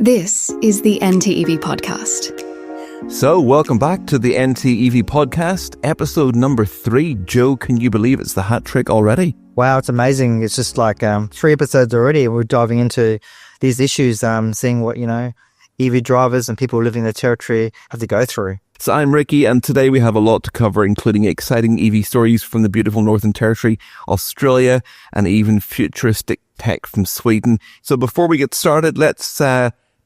This is the NTEV podcast. So, welcome back to the NTEV podcast, episode number 3. Joe, can you believe it's the hat trick already? Wow, it's amazing. It's just like 3 episodes already. We're diving into these issues, seeing what, EV drivers and people living in the territory have to go through. So I'm Ricky, and today we have a lot to cover, including exciting EV stories from the beautiful Northern Territory, Australia, and even futuristic tech from Sweden. So before we get started, let's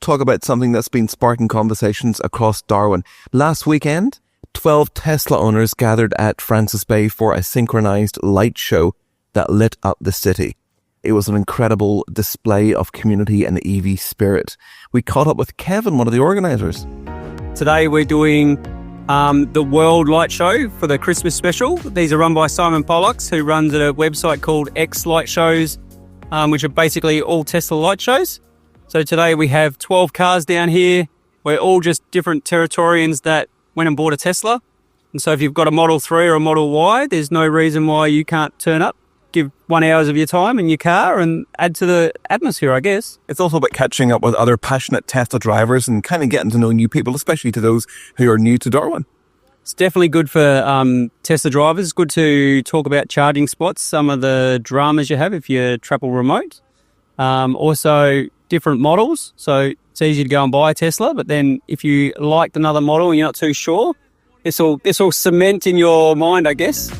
talk about something that's been sparking conversations across Darwin. Last weekend, 12 Tesla owners gathered at Francis Bay for a synchronized light show that lit up the city. It was an incredible display of community and EV spirit. We caught up with Kevin, one of the organizers. Today we're doing the World Light Show for the Christmas special. These are run by Simon Pollux, who runs a website called X Light Shows, which are basically all Tesla light shows. So today we have 12 cars down here. We're all just different Territorians that went and bought a Tesla. And so if you've got a Model 3 or a Model Y, there's no reason why you can't turn up, give 1 hour of your time in your car and add to the atmosphere, I guess. It's also about catching up with other passionate Tesla drivers and kind of getting to know new people, especially to those who are new to Darwin. It's definitely good for Tesla drivers. Good to talk about charging spots, some of the dramas you have if you travel remote. Also, different models. So it's easy to go and buy a Tesla, but then if you liked another model and you're not too sure, this will cement in your mind, I guess.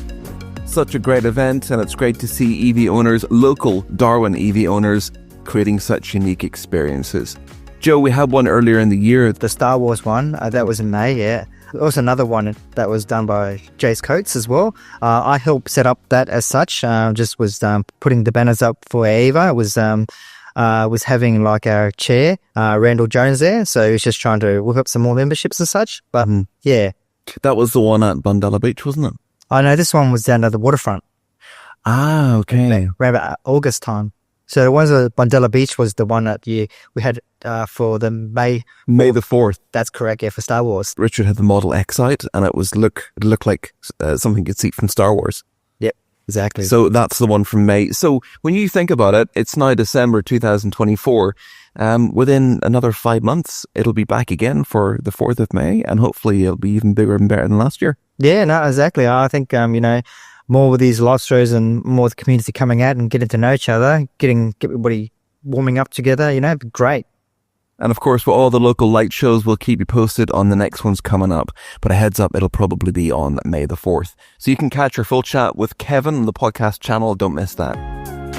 Such a great event, and it's great to see EV owners, local Darwin EV owners, creating such unique experiences. Joe, we had one earlier in the year. The Star Wars one, that was in May, yeah. There was another one that was done by Jace Coates as well. I helped set up that as such, just was putting the banners up for Eva. Was having like our chair, Randall Jones there, so he was just trying to whip up some more memberships and such, but yeah. That was the one at Bundella Beach, wasn't it? I know this one was down at the waterfront. Ah, okay. Around about August time. So the ones at Bundella Beach was the one that we had for the May the 4th. That's correct, yeah, for Star Wars. Richard had the Model X out, and it looked like something you'd see from Star Wars. Yep, exactly. So that's the one from May. So when you think about it, it's now December 2024. Within another 5 months, it'll be back again for the 4th of May, and hopefully it'll be even bigger and better than last year. Yeah, no, exactly. I think, more with these live shows and more with the community coming out and getting to know each other, get everybody warming up together, it'd be great. And of course, for all the local light shows, we'll keep you posted on the next ones coming up. But a heads up, it'll probably be on May the 4th. So you can catch our full chat with Kevin on the podcast channel. Don't miss that.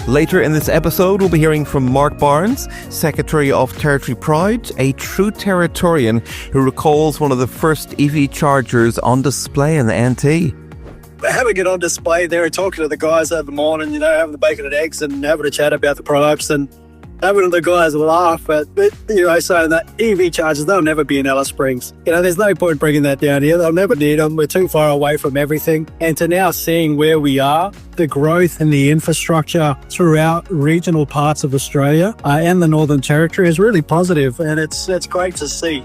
Later in this episode, we'll be hearing from Mark Barnes, Secretary of Territory Pride, a true Territorian who recalls one of the first EV chargers on display in the NT. Having it on display there and talking to the guys over the morning, having the bacon and eggs and having a chat about the products and having the guys laugh at, saying that EV chargers, they'll never be in Alice Springs. There's no point bringing that down here. They'll never need them. We're too far away from everything. And to now seeing where we are, the growth and the infrastructure throughout regional parts of Australia and the Northern Territory is really positive, and it's great to see.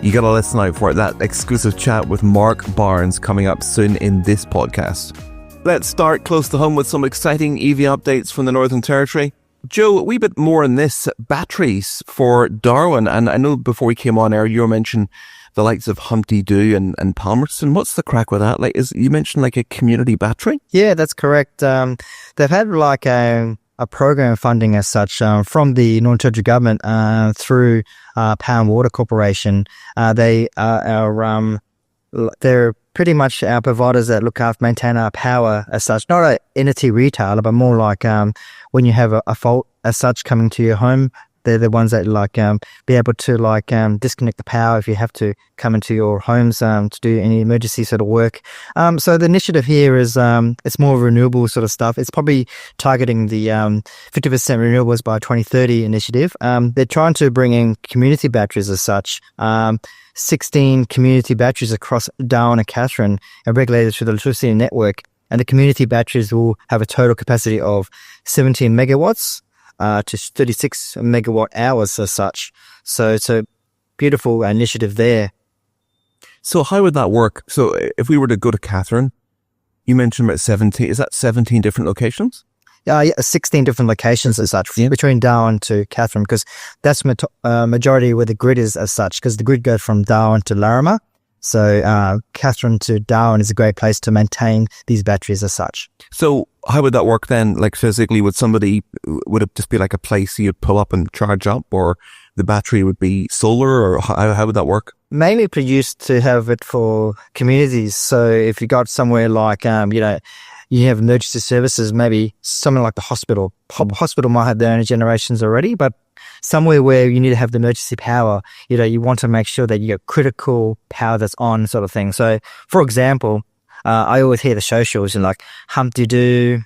You got to listen out for it. That exclusive chat with Mark Barnes coming up soon in this podcast. Let's start close to home with some exciting EV updates from the Northern Territory. Joe, a wee bit more on this, batteries for Darwin. And I know before we came on air, you mentioned the likes of Humpty Doo and Palmerston. What's the crack with that? You mentioned a community battery? Yeah, that's correct. They've had a program funding as such from the Northern Territory government through Power and Water Corporation. They're pretty much our providers that look after, maintain our power as such. Not an entity retailer, but more like when you have a fault as such coming to your home, they're the ones that be able to disconnect the power if you have to come into your homes to do any emergency sort of work. So the initiative here is it's more renewable sort of stuff. It's probably targeting the 50% renewables by 2030 initiative. They're trying to bring in community batteries as such. 16 community batteries across Darwin and Katherine are regulated through the electricity network. And the community batteries will have a total capacity of 17 megawatts to 36 megawatt hours as such. So it's a beautiful initiative there. So how would that work? So if we were to go to Katherine, you mentioned about 17, is that 17 different locations? Yeah, 16 different locations as such, between Darwin to Catherine, because that's majority where the grid is as such, because the grid goes from Darwin to Larimer. So Catherine to Darwin is a great place to maintain these batteries as such. So how would that work then? Like physically, would it just be like a place you'd pull up and charge up, or the battery would be solar, or how would that work? Mainly produced to have it for communities. So if you got somewhere like, you have emergency services, maybe something like the hospital. Hospital might have their own generations already, but somewhere where you need to have the emergency power, you want to make sure that you get critical power that's on, sort of thing. So, for example, I always hear the socials and like Humpty Doo,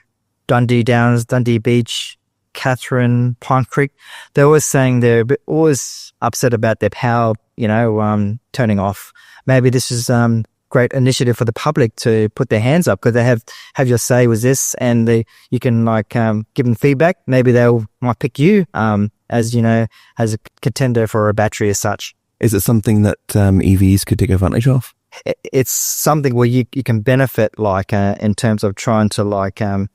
Dundee Downs, Dundee Beach, Catherine, Pine Creek. They're always saying they're always upset about their power, turning off. Maybe this is great initiative for the public to put their hands up, because they have your say with this, and you can give them feedback. Maybe might pick you as a contender for a battery as such. Is it something that EVs could take advantage of? It's something where you can benefit, in terms of trying to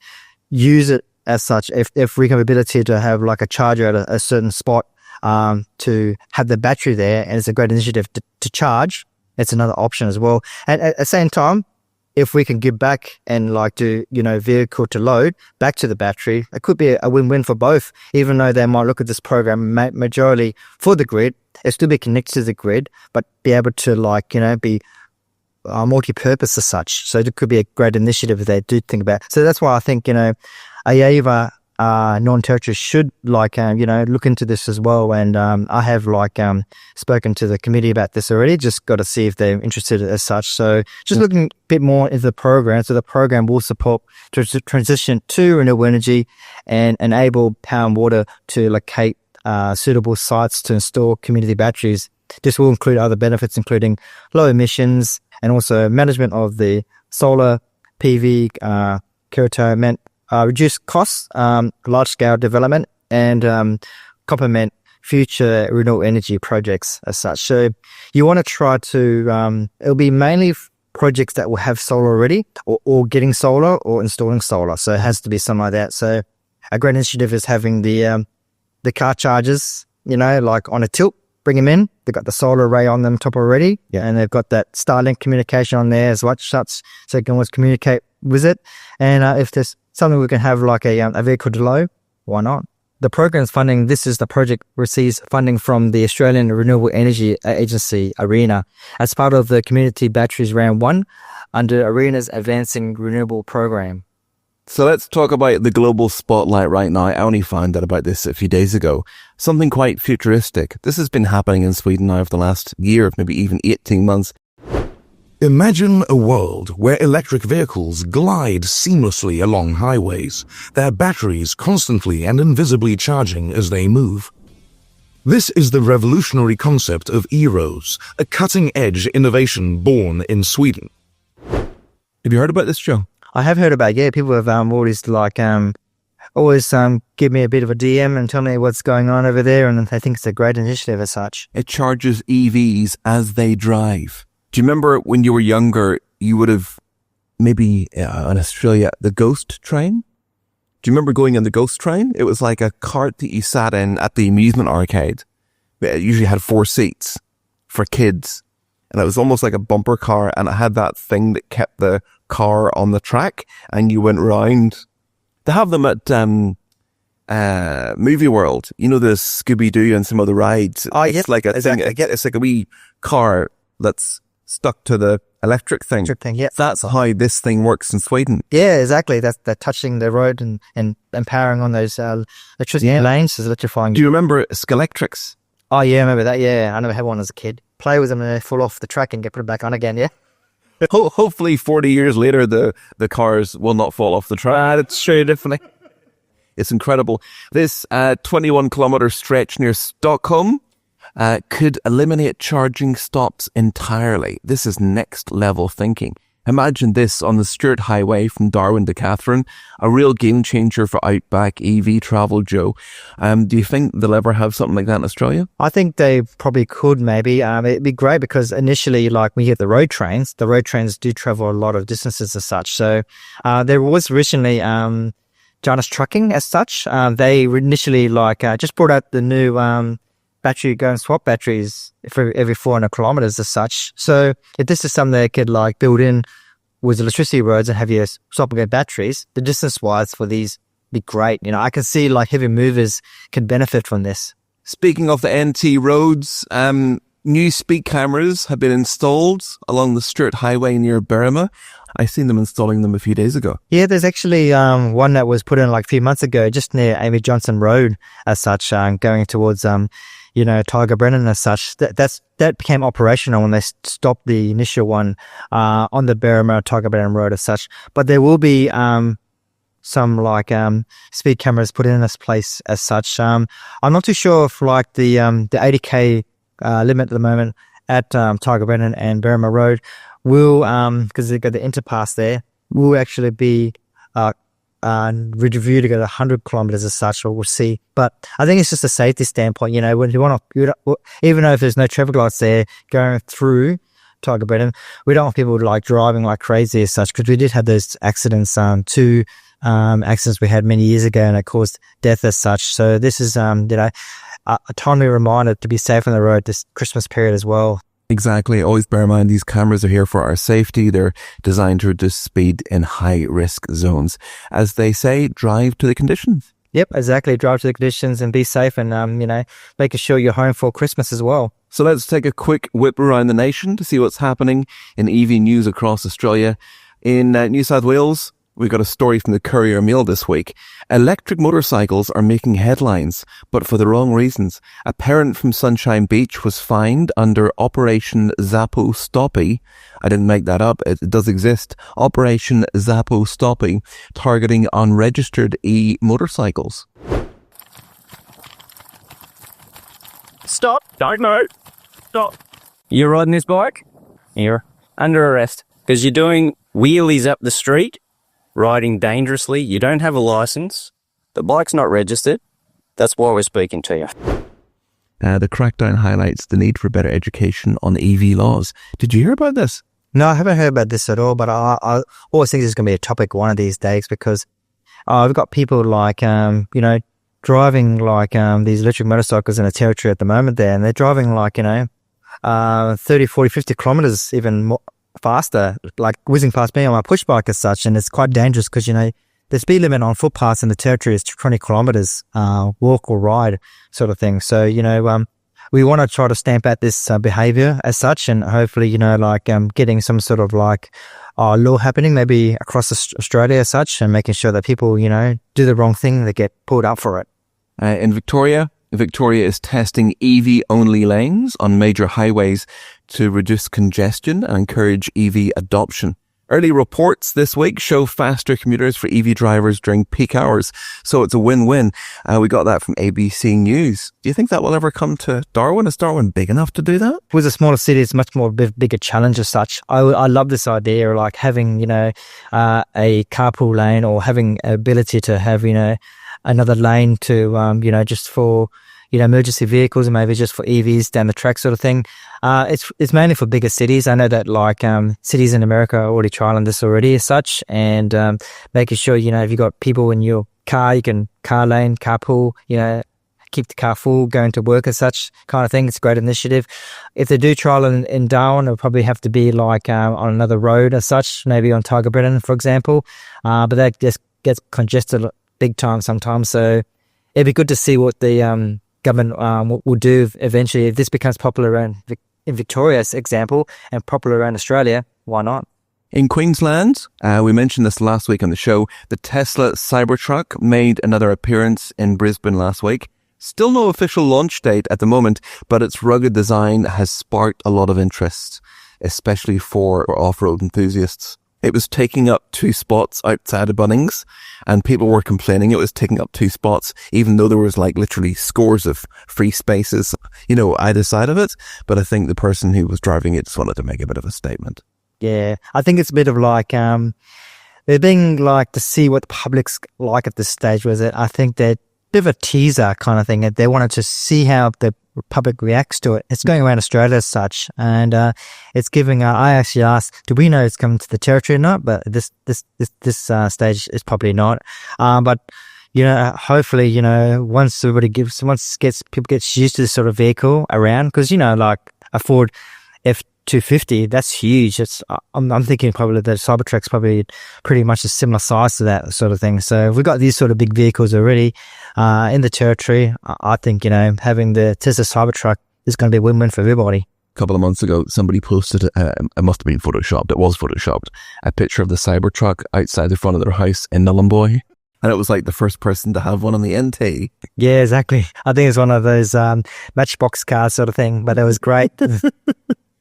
use it as such. If we have ability to have a charger at a certain spot, to have the battery there, and it's a great initiative to charge. It's another option as well. And at the same time, if we can give back and do, vehicle to load back to the battery, it could be a win-win for both. Even though they might look at this program majorly for the grid, it still be connected to the grid, but be able to be multi-purpose as such. So it could be a great initiative if they do think about it. So that's why I think, AEVA non-territories should look into this as well. And I have spoken to the committee about this already. Just got to see if they're interested as such. So just looking a bit more into the program. So the program will support transition to renewable energy and enable Power and Water to locate suitable sites to install community batteries. This will include other benefits, including low emissions and also management of the solar PV curtailment, reduce costs, large-scale development, and complement future renewable energy projects as such. So you want to try to, it'll be mainly projects that will have solar already, or getting solar, or installing solar. So it has to be something like that. So a great initiative is having the car chargers, on a tilt, bring them in. They've got the solar array on them top already, and they've got that Starlink communication on there as well, so you can always communicate with it. And if there's something we can have a vehicle to load, why not? The program's funding, the project receives funding from the Australian Renewable Energy Agency, ARENA, as part of the Community Batteries Round 1 under ARENA's Advancing Renewable Program. So let's talk about the global spotlight right now. I only found out about this a few days ago. Something quite futuristic. This has been happening in Sweden now for the last year, maybe even 18 months. Imagine a world where electric vehicles glide seamlessly along highways, their batteries constantly and invisibly charging as they move. This is the revolutionary concept of e-Rose, a cutting-edge innovation born in Sweden. Have you heard about this, Joe? I have heard about it. Yeah, people have always give me a bit of a DM and tell me what's going on over there, and I think it's a great initiative as such. It charges EVs as they drive. Do you remember when you were younger, you would have maybe in Australia, the ghost train? Do you remember going on the ghost train? It was like a cart that you sat in at the amusement arcade. It usually had 4 seats for kids. And it was almost like a bumper car, and it had that thing that kept the car on the track, and you went round. They have them at Movie World. You know, the Scooby-Doo and some other rides. Oh, it's like a exactly. thing. It's like a wee car that's stuck to the electric thing. Yeah. That's how this thing works in Sweden. Yeah, exactly. They're touching the road and powering on those electricity lanes, is electrifying. Do you remember Skelectrics? Oh, yeah, I remember that. Yeah, I never had one as a kid. Play with them and they fall off the track and get put back on again, yeah? Hopefully 40 years later, the cars will not fall off the track. That's true, definitely. It's incredible. This 21-kilometer stretch near Stockholm could eliminate charging stops entirely. This is next level thinking. Imagine this on the Stuart Highway from Darwin to Catherine, a real game changer for outback EV travel, Joe. Do you think they'll ever have something like that in Australia? I think they probably could, maybe. It'd be great because initially, like we get the road trains do travel a lot of distances as such. So there was originally Janus Trucking as such. They initially just brought out the new battery go and swap batteries for every 400 kilometers as such. So if this is something they could build in with electricity roads and have you swap and go batteries, the distance wise for these be great. I can see heavy movers can benefit from this. Speaking of the NT roads, new speed cameras have been installed along the Stuart Highway near Berrima. I seen them installing them a few days ago. Yeah, there's actually one that was put in a few months ago, just near Amy Johnson Road as such, going towards Tiger Brennan as such. That became operational when they stopped the initial one on the Berrima Tiger Brennan Road as such. But there will be some speed cameras put in this place as such. I'm not too sure if the 80k limit at the moment at Tiger Brennan and Berrima Road will, because they've got the interpass there, will actually be reviewed to go to 100 kilometers as such, or we'll see. But I think it's just a safety standpoint. When you want to, even though if there's no traffic lights there going through Tiger Brennan, we don't want people driving like crazy as such, because we did have those accidents, two accidents we had many years ago, and it caused death as such. So this is a timely reminder to be safe on the road this Christmas period as well. Exactly. Always bear in mind these cameras are here for our safety. They're designed to reduce speed in high risk zones. As they say, drive to the conditions. Yep, exactly. Drive to the conditions and be safe, and making sure you're home for Christmas as well. So let's take a quick whip around the nation to see what's happening in EV news across Australia. In New South Wales, we got a story from the Courier Mail this week. Electric motorcycles are making headlines, but for the wrong reasons. A parent from Sunshine Beach was fined under Operation Zappo Stoppy. I didn't make that up. It does exist. Operation Zappo Stoppy, targeting unregistered e-motorcycles. Stop. Don't move. Stop. You're riding this bike? You're under arrest because you're doing wheelies up the street, riding dangerously. You don't have a license. The bike's not registered. That's why we're speaking to you. The crackdown highlights the need for better education on EV laws. Did you hear about this? No, I haven't heard about this at all, but I always think this is going to be a topic one of these days, because we've got people driving these electric motorcycles in a territory at the moment there, and they're driving 30, 40, 50 kilometers even more faster, whizzing past me on my push bike as such, and it's quite dangerous because the speed limit on footpaths in the territory is 20 kilometers, walk or ride sort of thing. So we want to try to stamp out this behavior as such, and hopefully getting some sort of law happening maybe across Australia as such, and making sure that people do the wrong thing, they get pulled up for it. In Victoria is testing EV-only lanes on major highways to reduce congestion and encourage EV adoption. Early reports this week show faster commuters for EV drivers during peak hours, so it's a win-win. We got that from ABC News. Do you think that will ever come to Darwin? Is Darwin big enough to do that? With a smaller city, it's much more bigger challenge as such. I love this idea of having a carpool lane, or having ability to have another lane to just for emergency vehicles, and maybe just for EVs down the track sort of thing. It's mainly for bigger cities. I know that cities in America are already trialing this already as such, and making sure if you've got people in your car, you can carpool, keep the car full, going to work as such kind of thing. It's a great initiative. If they do trial in Darwin, it'll probably have to be on another road as such, maybe on Tiger Brennan, for example. But that just gets congested big time sometimes. So it'd be good to see what the government will do eventually. If this becomes popular in Victoria's example, and popular around Australia, why not? In Queensland, we mentioned this last week on the show, the Tesla Cybertruck made another appearance in Brisbane last week. Still no official launch date at the moment, but its rugged design has sparked a lot of interest, especially for off-road enthusiasts. It was taking up 2 spots outside of Bunnings, and people were complaining it was taking up 2 spots, even though there was literally scores of free spaces, either side of it. But I think the person who was driving it just wanted to make a bit of a statement. Yeah, I think it's a bit of they're being to see what the public's like at this stage with it. I think they're a bit of a teaser kind of thing. They wanted to see how the public reacts to it. It's going around Australia as such, and it's giving. I actually asked, do we know it's coming to the territory or not? But this stage is probably not. But hopefully, once people gets used to this sort of vehicle around, because like a Ford F-250, that's huge. I'm thinking probably the Cybertruck's probably pretty much a similar size to that sort of thing. So if we've got these sort of big vehicles already in the territory, I think having the Tesla Cybertruck is going to be a win-win for everybody. A couple of months ago, somebody posted, it must have been photoshopped, it was photoshopped, a picture of the Cybertruck outside the front of their house in Nhulunbuy. And it was like the first person to have one on the NT. Yeah, exactly. I think it's one of those matchbox cars sort of thing, but it was great.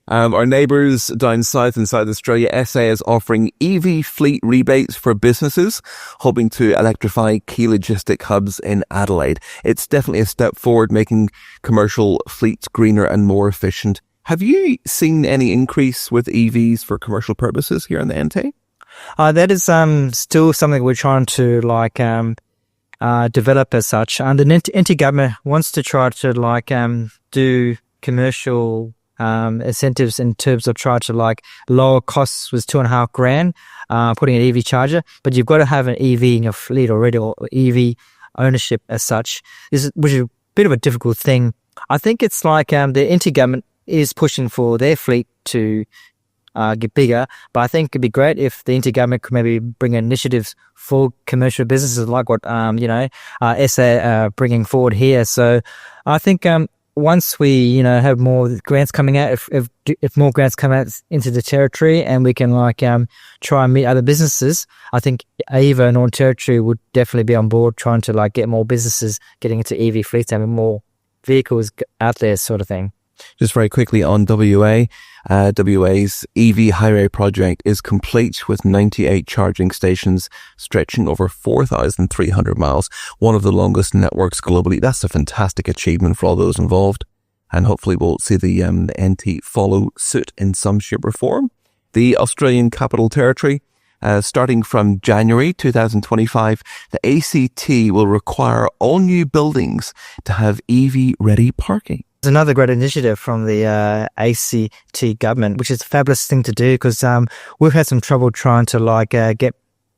Our neighbours down south in South Australia, SA is offering EV fleet rebates for businesses, hoping to electrify key logistic hubs in Adelaide. It's definitely a step forward, making commercial fleets greener and more efficient. Have you seen any increase with EVs for commercial purposes here in the NT? That is still something we're trying to develop as such. And the NT government wants to try to do commercial incentives in terms of try to lower costs with $2,500 putting an EV charger, but you've got to have an EV in your fleet already, or EV ownership as such, which is a bit of a difficult thing. I think it's the NT government is pushing for their fleet to get bigger, but I think it'd be great if the NT government could maybe bring initiatives for commercial businesses like what SA bringing forward here. So I think once we have more grants coming out, if more grants come out into the territory and we can try and meet other businesses, I think AVA and Northern Territory would definitely be on board trying to get more businesses getting into EV fleets, having more vehicles out there, sort of thing. Just very quickly on WA, WA's EV highway project is complete with 98 charging stations stretching over 4,300 miles, one of the longest networks globally. That's a fantastic achievement for all those involved, and hopefully we'll see the NT follow suit in some shape or form. The Australian Capital Territory, starting from January 2025, the ACT will require all new buildings to have EV-ready parking. It's another great initiative from the ACT government, which is a fabulous thing to do, because we've had some trouble trying to get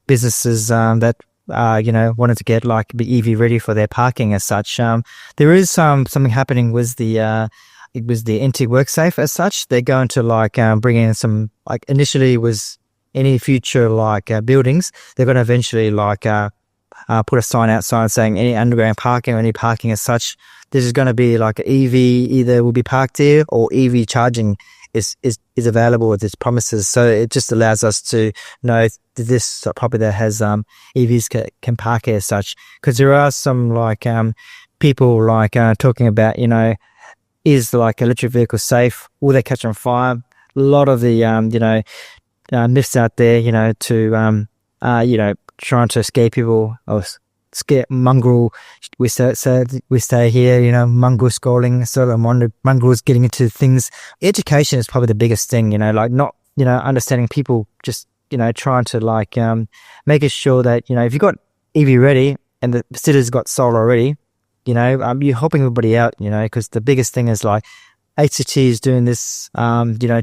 businesses that wanted to get be EV ready for their parking as such. There is something happening with the NT WorkSafe as such. They're going to bring in some initially was any future buildings. They're going to eventually put a sign outside saying any underground parking or any parking as such. This is going to be an EV either will be parked here or EV charging is available with its promises. So it just allows us to know this property that has EVs can park here as such. Because there are some people talking about is electric vehicle safe? Will they catch on fire? A lot of the myths out there to trying to scare people or scare mongrel. We stay here, mongrel scrolling, sort of mongrels getting into things. Education is probably the biggest thing, not understanding people, just trying to making sure that if you've got EV ready and the city's got solar already, you're helping everybody out, because the biggest thing is ACT is doing this,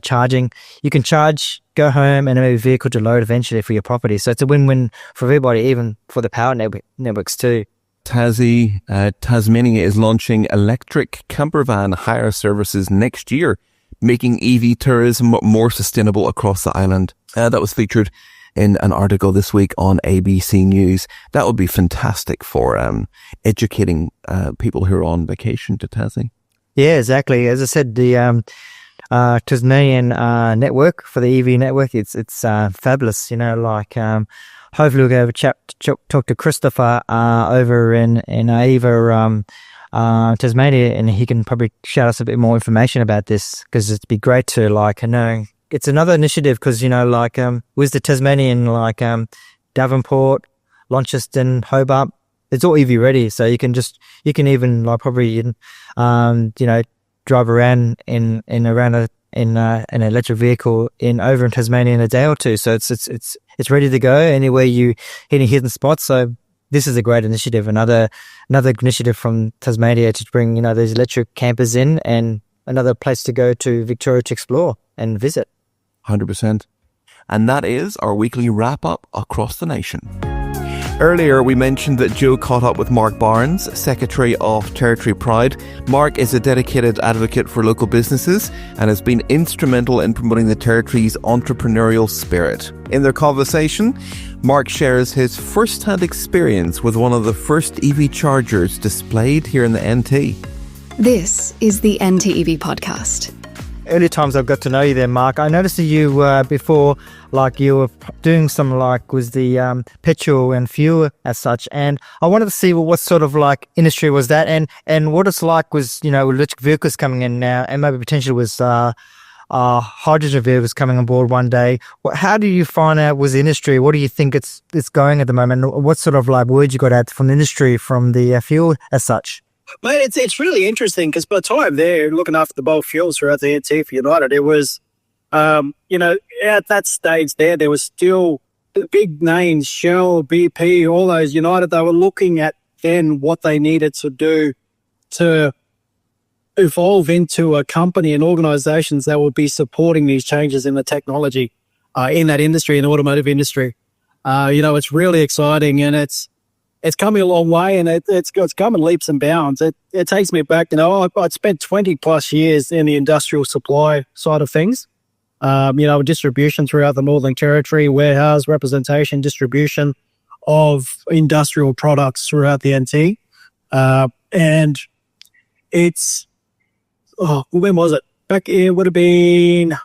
charging. You can charge, go home, and have a vehicle to load eventually for your property. So it's a win-win for everybody, even for the power networks too. Tasmania is launching electric camper van hire services next year, making EV tourism more sustainable across the island. That was featured in an article this week on ABC News. That would be fantastic for educating people who are on vacation to Tassie. Yeah, exactly. As I said, the Tasmanian network for the EV network, it's fabulous. Hopefully we'll go have a chat, talk to Christopher over in Ava, Tasmania, and he can probably shout us a bit more information about this, because it'd be great to know. It's another initiative because with the Tasmanian Davenport, Launceston, Hobart, it's all EV ready, so you can even drive around in an electric vehicle over in Tasmania in a day or two. So it's ready to go anywhere you hit any hidden spots. So this is a great initiative. Another initiative from Tasmania to bring, these electric campers in, and another place to go to Victoria to explore and visit. 100%. And that is our weekly wrap-up across the nation. Earlier, we mentioned that Joe caught up with Mark Barnes, Secretary of Territory Pride. Mark is a dedicated advocate for local businesses and has been instrumental in promoting the Territory's entrepreneurial spirit. In their conversation, Mark shares his first-hand experience with one of the first EV chargers displayed here in the NT. This is the NTEV podcast. Early times I've got to know you there, Mark. I noticed that you before, you were doing some was the petrol and fuel as such, and I wanted to see what sort of industry was that, and what it's like was electric vehicles coming in now, and maybe potentially was hydrogen vehicles coming on board one day. How do you find out was the industry? What do you think it's going at the moment? What sort of words you got out from the industry, from the fuel as such? Mate, it's really interesting because by the time they're looking after the bulk fuels throughout the NT for United, it was, at that stage there was still the big names, Shell, BP, all those United. They were looking at then what they needed to do to evolve into a company and organizations that would be supporting these changes in the technology in that industry, in the automotive industry. It's really exciting, and it's coming a long way, and it's come in leaps and bounds. It takes me back, I'd spent 20 plus years in the industrial supply side of things, distribution throughout the Northern Territory, warehouse, representation, distribution of industrial products throughout the NT. And it's, when was it? Back, it would have been,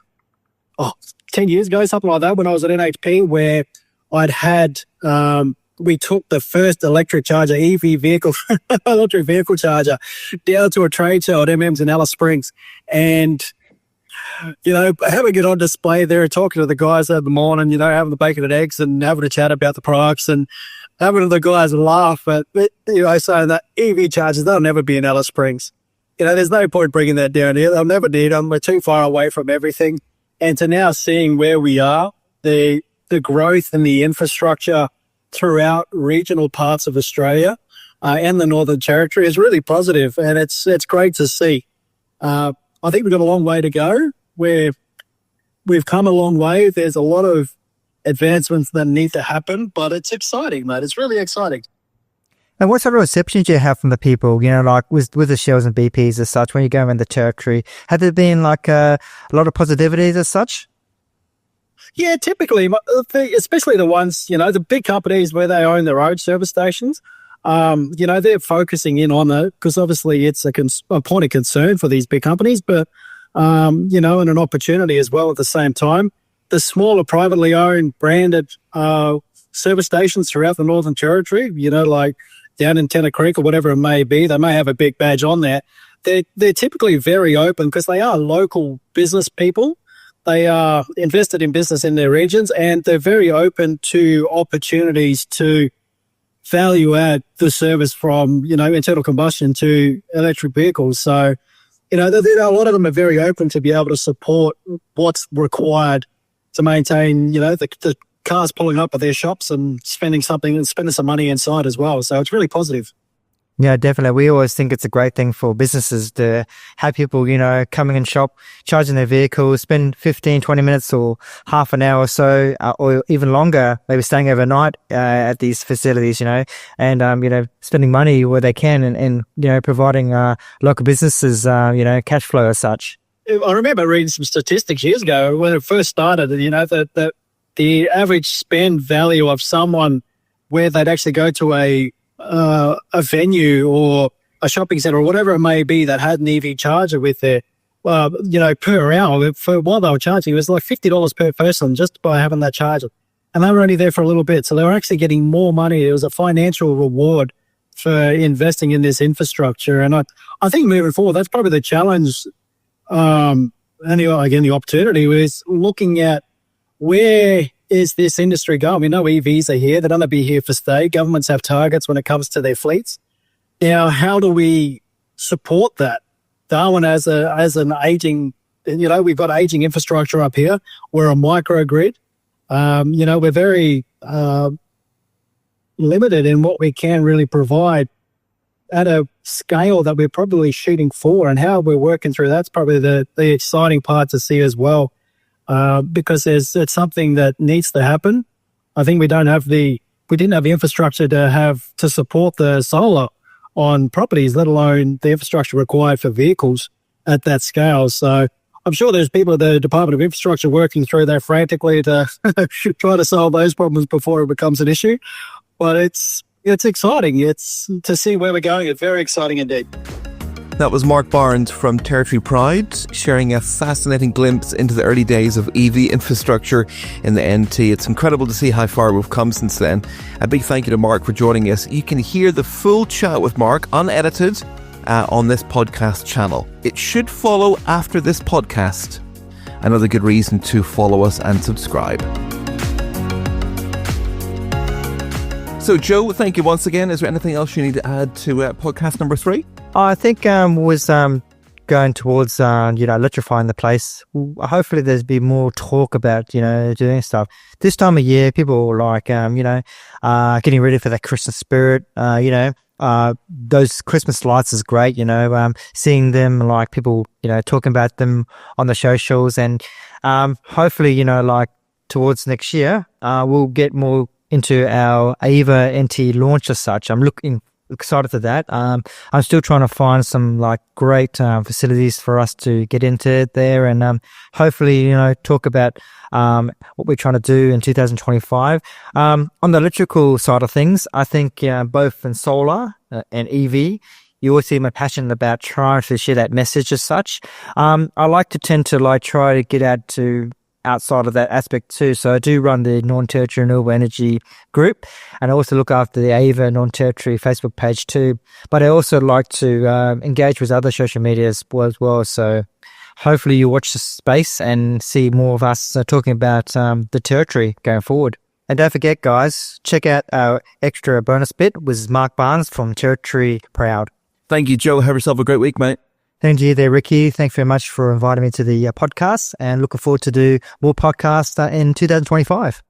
10 years ago, something like that, when I was at NHP, where I'd had, we took the first electric charger, EV vehicle, electric vehicle charger, down to a trade show at MM's in Alice Springs. And, having it on display there, talking to the guys in the morning, having the bacon and eggs and having a chat about the products and having the guys laugh at, saying that EV chargers, they'll never be in Alice Springs. There's no point bringing that down here. They'll never need them. We're too far away from everything. And to now seeing where we are, the growth and the infrastructure throughout regional parts of Australia and the Northern Territory is really positive, and it's great to see. I think we've got a long way to go. We've come a long way. There's a lot of advancements that need to happen, but it's exciting, mate. It's really exciting. And what sort of reception do you have from the people, with the Shells and BPs as such, when you go around the territory? Have there been a lot of positivities as such? Yeah, typically, especially the ones, the big companies where they own their own service stations, they're focusing in on it because obviously it's a point of concern for these big companies, but, and an opportunity as well at the same time. The smaller privately owned branded service stations throughout the Northern Territory, down in Tennant Creek or whatever it may be, they may have a big badge on there. They're typically very open because they are local business people. They are invested in business in their regions, and they're very open to opportunities to value add the service from, internal combustion to electric vehicles. So, a lot of them are very open to be able to support what's required to maintain, the cars pulling up at their shops and spending some money inside as well. So it's really positive. Yeah, definitely. We always think it's a great thing for businesses to have people, coming and shop, charging their vehicles, spend 15, 20 minutes or half an hour or so, or even longer, maybe staying overnight at these facilities, and, spending money where they can and providing local businesses, cash flow as such. I remember reading some statistics years ago when it first started, that the average spend value of someone where they'd actually go to a venue or a shopping center or whatever it may be that had an EV charger with their, per hour for while they were charging, it was like $50 per person just by having that charger. And they were only there for a little bit. So they were actually getting more money. It was a financial reward for investing in this infrastructure. And I think moving forward, that's probably the challenge. And again, the opportunity is looking at where is this industry going? We know EVs are here. They're going to be here for stay. Governments have targets when it comes to their fleets. Now, how do we support that? Darwin as an aging, we've got aging infrastructure up here. We're a microgrid. We're very, limited in what we can really provide at a scale that we're probably shooting for, and how we're working through that's probably the exciting part to see as well, because it's something that needs to happen. I think we didn't have the infrastructure to support the solar on properties, let alone the infrastructure required for vehicles at that scale. So I'm sure there's people at the Department of Infrastructure working through that frantically to try to solve those problems before it becomes an issue. But it's exciting. It's to see where we're going. It's very exciting indeed. That was Mark Barnes from Territory Pride, sharing a fascinating glimpse into the early days of EV infrastructure in the NT. It's incredible to see how far we've come since then. A big thank you to Mark for joining us. You can hear the full chat with Mark, unedited, on this podcast channel. It should follow after this podcast. Another good reason to follow us and subscribe. So, Joe, thank you once again. Is there anything else you need to add to podcast number 3? I think was going towards electrifying the place. Hopefully, there's be more talk about doing stuff this time of year. People like getting ready for that Christmas spirit. Those Christmas lights is great. Seeing them, like people talking about them on the socials, and hopefully towards next year we'll get more into our Ava NT launch as such. I'm looking excited for that. I'm still trying to find some great facilities for us to get into there, and hopefully talk about what we're trying to do in 2025. On the electrical side of things, I think both in solar and EV, you always see my passion about trying to share that message as such. I like to tend to try to get out to outside of that aspect too. So I do run the Non-Territory Renewable Energy group, and I also look after the Ava Non-Territory Facebook page too. But I also like to engage with other social media as well. So hopefully you watch the space and see more of us talking about the territory going forward. And don't forget, guys, check out our extra bonus bit with Mark Barnes from Territory Proud. Thank you, Joe. Have yourself a great week, mate. Thank you there, Ricky. Thanks very much for inviting me to the podcast, and looking forward to do more podcasts in 2025.